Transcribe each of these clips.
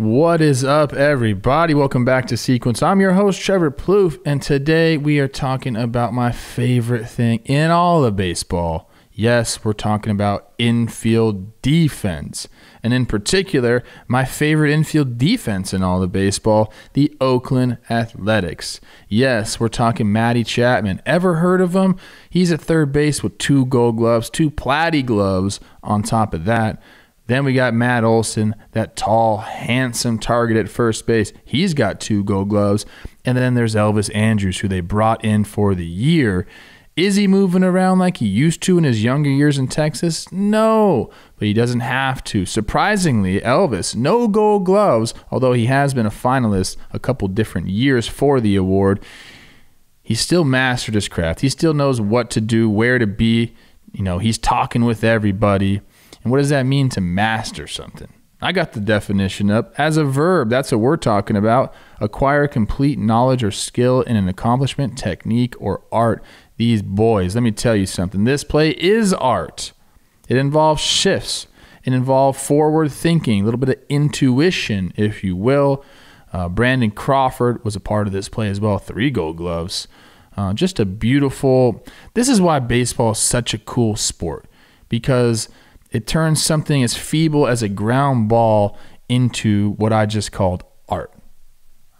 What is up, everybody? Welcome back to Sequence. I'm your host, Trevor Plouffe, and today we are talking about my favorite thing in all of baseball. Yes, we're talking about infield defense, and in particular, my favorite infield defense in all of baseball, the Oakland Athletics. Yes, we're talking Matty Chapman. Ever heard of him? He's at third base with 2 Gold Gloves, 2 Platy Gloves on top of that. Then we got Matt Olson, that tall, handsome target at first base. He's got 2 Gold Gloves. And then there's Elvis Andrus, who they brought in for the year. Is he moving around like he used to in his younger years in Texas? No, but he doesn't have to. Surprisingly, Elvis, no Gold Gloves, although he has been a finalist a couple different years for the award. He still mastered his craft. He still knows what to do, where to be. You know, he's talking with everybody. And what does that mean to master something? I got the definition up. As a verb, that's what we're talking about. Acquire complete knowledge or skill in an accomplishment, technique, or art. These boys, let me tell you something. This play is art. It involves shifts. It involves forward thinking, a little bit of intuition, if you will. Brandon Crawford was a part of this play as well. 3 Gold Gloves. Just a beautiful... This is why baseball is such a cool sport, because it turns something as feeble as a ground ball into what I just called art.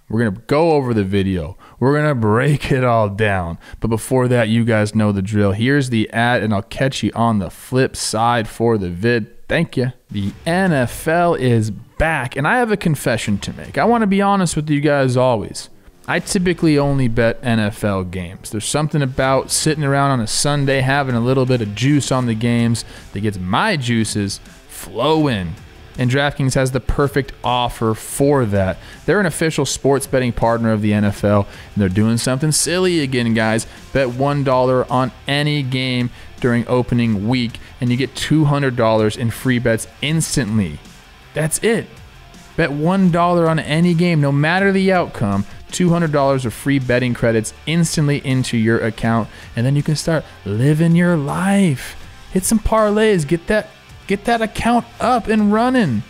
We're going to go over the video. We're going to break it all down. But before that, you guys know the drill. Here's the ad, and I'll catch you on the flip side for the vid. Thank you. The NFL is back, and I have a confession to make. I want to be honest with you guys always. I typically only bet NFL games. There's something about sitting around on a Sunday having a little bit of juice on the games that gets my juices flowing. And DraftKings has the perfect offer for that. They're an official sports betting partner of the NFL, and they're doing something silly again, guys. Bet $1 on any game during opening week, and you get $200 in free bets instantly. That's it. Bet $1 on any game, no matter the outcome. $200 of free betting credits instantly into your account, and then you can start living your life. Hit some parlays, get that account up and running.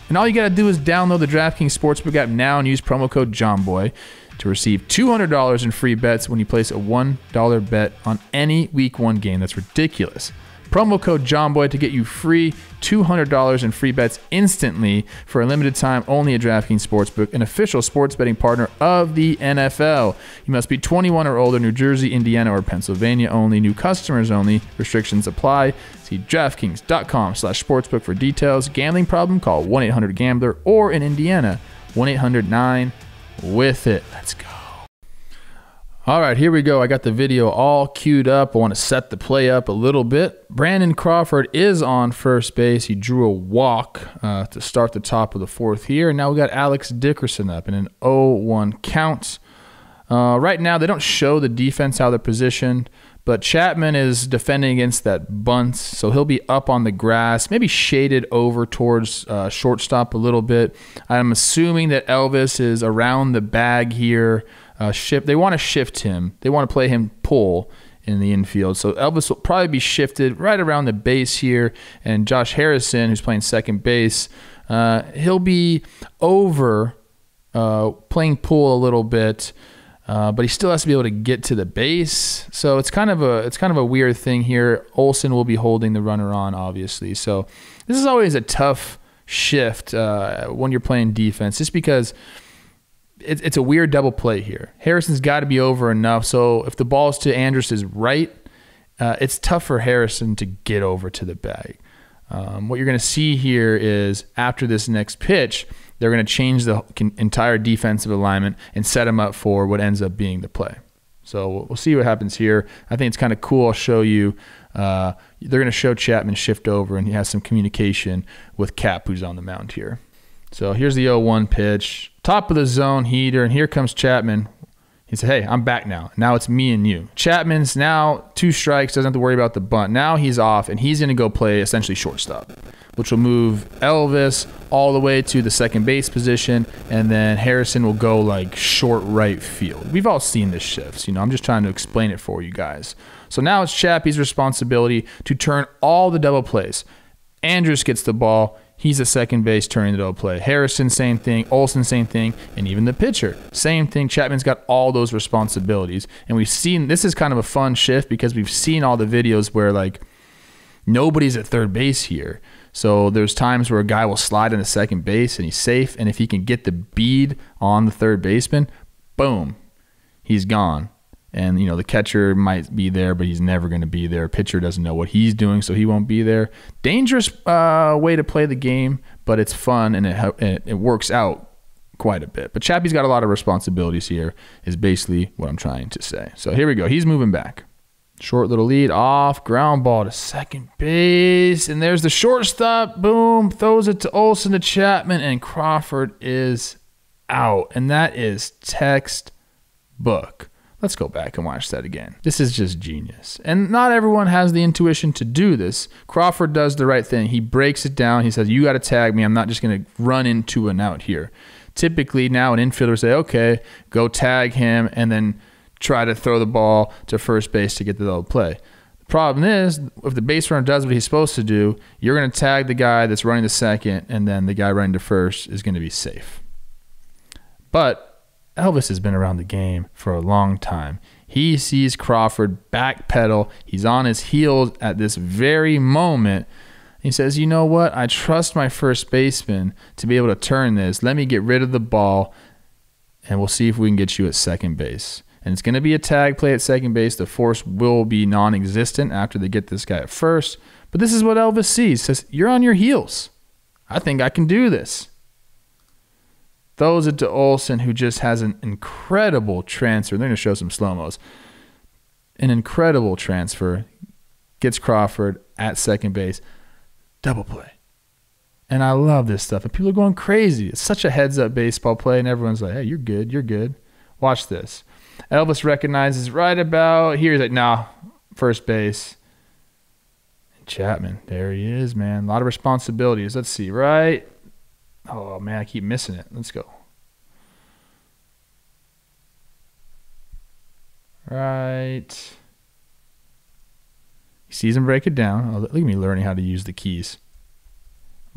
And all you got to do is download the DraftKings Sportsbook app now and use promo code JOHNBOY to receive $200 in free bets when you place a $1 bet on any Week 1 game. That's ridiculous. Promo code JOHNBOY to get you free $200 in free bets instantly for a limited time only at DraftKings Sportsbook, an official sports betting partner of the NFL. You must be 21 or older, New Jersey, Indiana, or Pennsylvania only. New customers only. Restrictions apply. See DraftKings.com/sportsbook for details. Gambling problem? Call 1-800-GAMBLER or in Indiana, 1-800-9-WITH-IT. Let's go. All right, here we go. I got the video all queued up. I want to set the play up a little bit. Brandon Crawford is on first base. He drew a walk to start the top of the 4th here. And now we got Alex Dickerson up in an 0-1 count. Right now, they don't show the defense, how they're positioned, but Chapman is defending against that bunt, so he'll be up on the grass, maybe shaded over towards shortstop a little bit. I'm assuming that Elvis is around the bag here. They want to shift him. They want to play him pull in the infield. So Elvis will probably be shifted right around the base here. And Josh Harrison, who's playing second base, he'll be over playing pull a little bit, but he still has to be able to get to the base. So it's kind of a weird thing here. Olson will be holding the runner on, obviously. So this is always a tough shift when you're playing defense, just because it's a weird double play here. Harrison's got to be over enough, so if the ball is to Andrus' right, it's tough for Harrison to get over to the bag. What you're going to see here is after this next pitch, they're going to change the entire defensive alignment and set him up for what ends up being the play. So we'll see what happens here. I think it's kind of cool. I'll show you. They're going to show Chapman shift over, and he has some communication with Cap, who's on the mound here. So here's the 0-1 pitch. Top of the zone heater, and here comes Chapman. He said, hey, I'm back now. Now it's me and you. Chapman's now 2 strikes, doesn't have to worry about the bunt. Now he's off, and he's going to go play essentially shortstop, which will move Elvis all the way to the second base position, and then Harrison will go like short right field. We've all seen this shifts. I'm just trying to explain it for you guys. So now it's Chappie's responsibility to turn all the double plays. Andrus gets the ball. he's at second base turning the double play. Harrison, same thing. Olsen, same thing. And even the pitcher, same thing. Chapman's got all those responsibilities. And we've seen, this is kind of a fun shift because we've seen all the videos where like nobody's at third base here. So there's times where a guy will slide into second base and he's safe. And if he can get the bead on the third baseman, boom, he's gone. And, you know, the catcher might be there, but he's never going to be there. Pitcher doesn't know what he's doing, so he won't be there. Dangerous way to play the game, but it's fun, and it works out quite a bit. But Chappie's got a lot of responsibilities here is basically what I'm trying to say. So here we go. He's moving back. Short little lead off, ground ball to second base. And there's the shortstop. Boom. Throws it to Olsen to Chapman, and Crawford is out. And that is textbook. Let's go back and watch that again. This is just genius. And not everyone has the intuition to do this. Crawford does the right thing. He breaks it down. He says, you got to tag me. I'm not just going to run into an out here. Typically now an infielder will say, okay, go tag him and then try to throw the ball to first base to get the double play. The problem is, if the base runner does what he's supposed to do, you're going to tag the guy that's running to second, and then the guy running to first is going to be safe. But Elvis has been around the game for a long time. He sees Crawford backpedal. He's on his heels at this very moment. He says, you know what? I trust my first baseman to be able to turn this. Let me get rid of the ball, and we'll see if we can get you at second base. And it's going to be a tag play at second base. The force will be non-existent after they get this guy at first. But this is what Elvis sees. He says, you're on your heels. I think I can do this. Throws it to Olsen, who just has an incredible transfer. They're going to show some slow-mos. An incredible transfer. Gets Crawford at second base. Double play. And I love this stuff. And people are going crazy. It's such a heads-up baseball play, and everyone's like, hey, you're good, you're good. Watch this. Elvis recognizes right about here. He's like, nah, first base. And Chapman, there he is, man. A lot of responsibilities. Let's see, right? Oh, man, I keep missing it. Let's go. Right. He sees him break it down. Oh, look at me learning how to use the keys.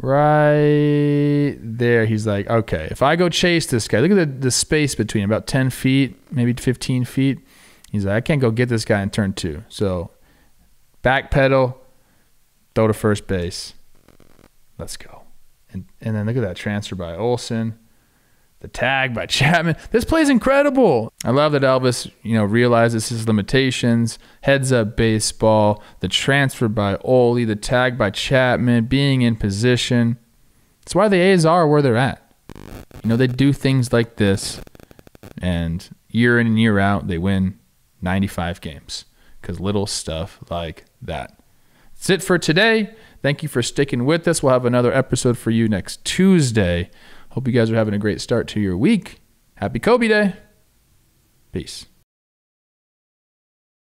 Right there. He's like, okay, if I go chase this guy, look at the space between about 10 feet, maybe 15 feet. He's like, I can't go get this guy in turn two. So back pedal, throw to first base. Let's go. And then look at that transfer by Olsen. The tag by Chapman. This play's incredible. I love that Elvis, realizes his limitations. Heads up baseball. The transfer by Ole. The tag by Chapman. Being in position. That's why the A's are where they're at. They do things like this. And year in and year out, they win 95 games. Because little stuff like that. That's it for today. Thank you for sticking with us. We'll have another episode for you next Tuesday. Hope you guys are having a great start to your week. Happy Kobe Day. Peace.